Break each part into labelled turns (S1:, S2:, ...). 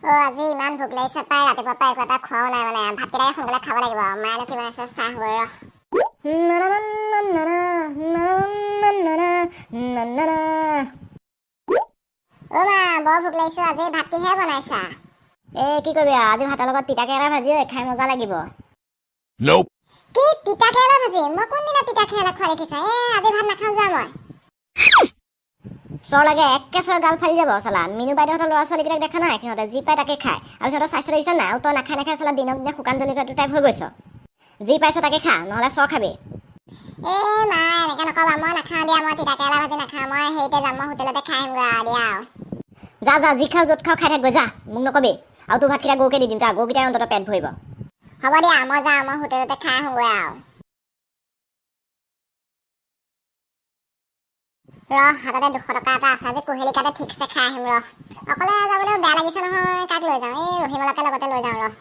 S1: আজি ইমান ভোক লাগিছে পাই ৰাতিপুৱা পাই একো এটা খোৱাও নাই মানে ভাতকেইটাকে সোনকালে খাব লাগিব মায়েনো কি বনাইছে চাহ গৈ ৰ মা বৰ ভোক লাগিছে আজি ভাত কিহে বনাইছা
S2: কি কৰিবি আজি ভাতৰ লগত তিতা কেৰেলা ভাজি খাই মজা লাগিব
S1: কি তিতা কেৰেলা ভাজি মই কোনদিনা তিতা কেৰেলা খোৱা দেখিছা আজি ভাত নাখাওঁ যোৱা মই
S2: চৰ লাগে একে চৰ গাল ফালি যাব চালা মিনু বাইদেউহঁতৰ ল'ৰা ছোৱালীকেইটাক দেখা নাই সিহঁতে যি পায় তাকে খায় আৰু সিহঁতৰ স্বাস্থ্য দেখিছ নাই আৰু তই নাখাই নাখাই চালা দিনক দিনে শুকান জলকীয়াটো টাইপ হৈ গৈছ যি পাইছ তাকে খা নহ'লে চৰ খাবি
S1: মা এনেকৈ নকবা মই নাখাওঁ দিয়া মই তিতা কেৰেলা ভাজি নাখাওঁ মই হেৰিতে যাম মই হোটেলতে খাই আহিমগৈ দিয়া
S2: যা যা যি খাওঁ য'ত খাওঁ খাই থাকগৈ যা মোক নকবি আৰু তোৰ ভাতকেইটা গৰুকে দি দিম যা গৰুকেইটাই অন্তত পেট ভৰিব
S1: হ'ব দিয়া মই যাওঁ মই হোটেলতে খাই আহোঁগৈ হাততে 200 টকা এটা আছে আজি কুহেলিকাতে ঠিকছে খাই আহিম অকলে যাবলৈ বেয়া লাগিছে নহয় কাক লৈ যাওঁ ৰহিমলাকে লগতে লৈ যাওঁ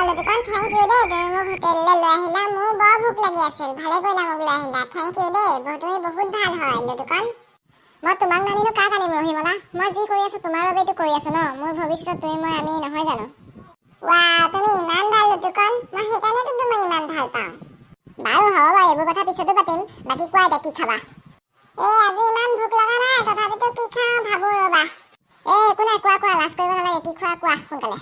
S1: লুটুকন থেংক ইউ দেই তুমি মোক হোটেললৈ লৈ আহিলা মোৰ বৰ ভোক লাগি আছিল ভালে কৰিলা মোক লৈ আহিলা থেংক ইউ দেই তুমি বহুত ভাল হয় লুটুকন মই তোমাক নানিনো কাক আনিম ৰহিমলা মই যি কৰি আছো তোমাৰ বাবেইতো কৰি আছো ন মোৰ ভৱিষ্যত তুমি মই আমি নহয় জানো তুমি ইমান ভাল লুটুকন মই সেইকাৰণেতো তোমাক ইমান ভাল পাওঁ বাৰু হ'ব বাৰু এইবোৰ কথা পিছতো পাতিম বাকী কোৱা এতিয়া কি খাবা আজি ইমান ভোক লগা নাই তথাপিতো কি খাওঁ ভাবো ৰ'বা একো নাই কোৱা লাজ কৰিব নালাগে কি খোৱা কোৱা সোনকালে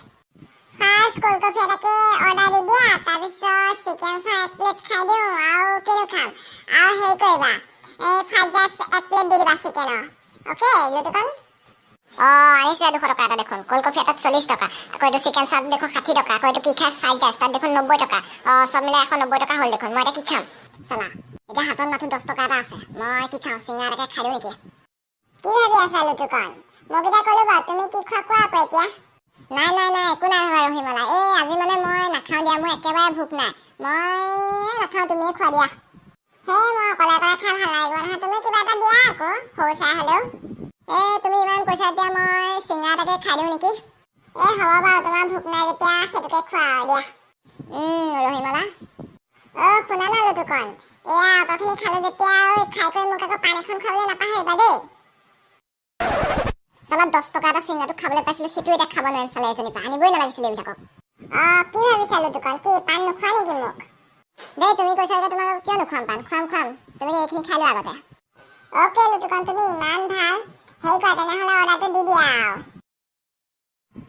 S1: ফাৰ্ষ্ট কোল্ড কফি এটাকে অৰ্ডাৰ দি দিয়া তাৰপিছত চিকেন চাহ 1 প্লেট খাই দিওঁ আৰু কিনো খাম আৰু হেৰি কৰিবা ফ্ৰাইড ৰাইচ 1 প্লেট দি দিবা চিকেনৰ অ'কে লুটুকন আনিছোঁ 200 টকা এটা দেখোন কোল্ড কফি এটাত 40 টকা আকৌ এইটো চিকেন চাহ দেখোন 60 টকা আকৌ এইটো কি খাই ফ্ৰাইড ৰাইচ তাত দেখোন 90 টকা চব মিলাই 190 টকা হ'ল দেখোন মই এতিয়া কি খাম চালা এতিয়া হাতত মাথো 10 টকা এটা আছে মই কি খাওঁ চিঙৰা এটাকে খাই দিওঁ নেকি কি ভাবি আছা লুটুকন মোক এতিয়া ক'লো বাৰু তুমি কি খোৱা কোৱা আকৌ এতিয়া নাই একো নাই ভাবা ৰহিমলা আজি মানে মই নাখাওঁ দিয়া মোৰ একেবাৰে ভোক নাই মই নাখাওঁ তুমিয়ে খোৱা দিয়া মই অকলে অকলে খাই ভাল লাগিব নহয় তুমি কিবা এটা দিয়া আকৌ সৰু চাই হ'লেও তুমি ইমান কৈছা এতিয়া মই চিঙৰা এটাকে খাই দিওঁ নেকি হ'ব বাৰু তোমাৰ ভোক নাই যেতিয়া সেইটোকে খোৱা দিয়া ৰহিমলা শুনা না লুটুকন অটখিনি খালোঁ যেতিয়া খাই কৰি মোক আকৌ পান এখন খাবলৈ নাপাহৰিবা দেই চালা 10 টকা এটা চিঙৰাটো খাবলৈ পাইছিলোঁ সেইটো এতিয়া খাব নোৱাৰিম চালা এজনীৰ পৰা আনিবই নালাগিছিলে এইবিলাকক কি ভাবিছা লুটুকন কি পাণ নোখোৱা নেকি মোক দেই তুমি কৈছা যে তোমাক কিয় নোখোৱাম পাণ খুৱাম তুমি এইখিনি খাই লোৱা আগতে অ'কে লুটুকন তুমি ইমান ভাল হেৰি কৰা তেনেহ'লে অৰ্ডাৰটো দি দিয়া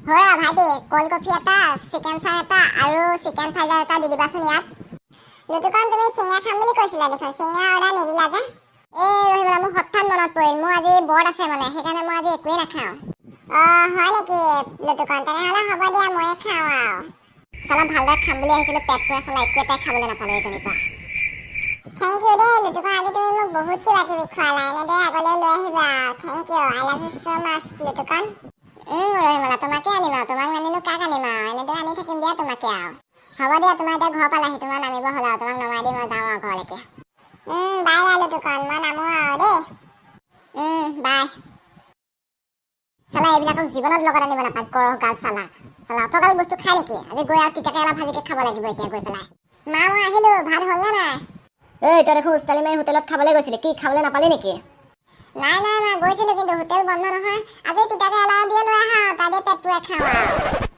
S1: হয় ভাইটি কোল্ড কফি এটা চিকেন চাহ এটা আৰু চিকেন ফ্ৰাইড ৰাইচ এটা দি দিবাচোন ইয়াত লুটুকন তুমি চিঙৰা খাম বুলি কৈছিলা দেখোন চিঙৰা অৰ্ডাৰ নিদিলা যে ৰহিমলা মোৰ হঠাৎ মনত পৰিল মোৰ আজি বৰ্ড আছে মানে সেইকাৰণে মই আজি একোৱেই নাখাওঁ হয় নেকি লুটুকন তেনেহ'লে হ'ব দিয়া ময়ে খাওঁ আৰু চালা ভালদৰে খাম বুলি আহিছিলোঁ পেটটোৱে চালা একো এটাই খাবলৈ নাপালোঁ এজনীৰ পৰা থেংক ইউ দেই লুটুকন আজি তুমি মোক বহুত কিবা কিবি খোৱালা এনেদৰে আগলৈ লৈ আহিবা thank you I love you so' much লুটুকন ৰহিমলা তোমাকে আনিম আৰু তোমাক নানিনো কাক আনিম আৰু এনেদৰে আনি থাকিম দিয়া তোমাকে আৰু হ'ব দিয়া তোমাৰ এতিয়া ঘৰ পালাহি তোমাৰ নামিব হ'ল আৰু তোমাক নমাই দি মই যাওঁ আৰু ঘৰলৈকে বাই লুটুকন মই নামো আৰু দেই বাই চালা এইবিলাকক জীৱনত লগত আনিব নাপায় গৰহ গাল চালা অথগাল বস্তু খাই নেকি আজি গৈ আৰু তিতা কেৰেলা ভাজিকে খাব লাগিব এতিয়া গৈ পেলাই মা মই আহিলোঁ ভাত হ'ল নে নাই
S2: তই দেখোন উস্তালি মাৰি হোটেলত খাবলৈ গৈছিলি কি খাবলৈ নাপালি নেকি
S1: নাই মই গৈছিলোঁ কিন্তু হোটেল বন্ধ নহয় আজি তিতা কেৰেলা দিয়ে লৈ আহা তাতে পেট পুৰাই খাওঁ আৰু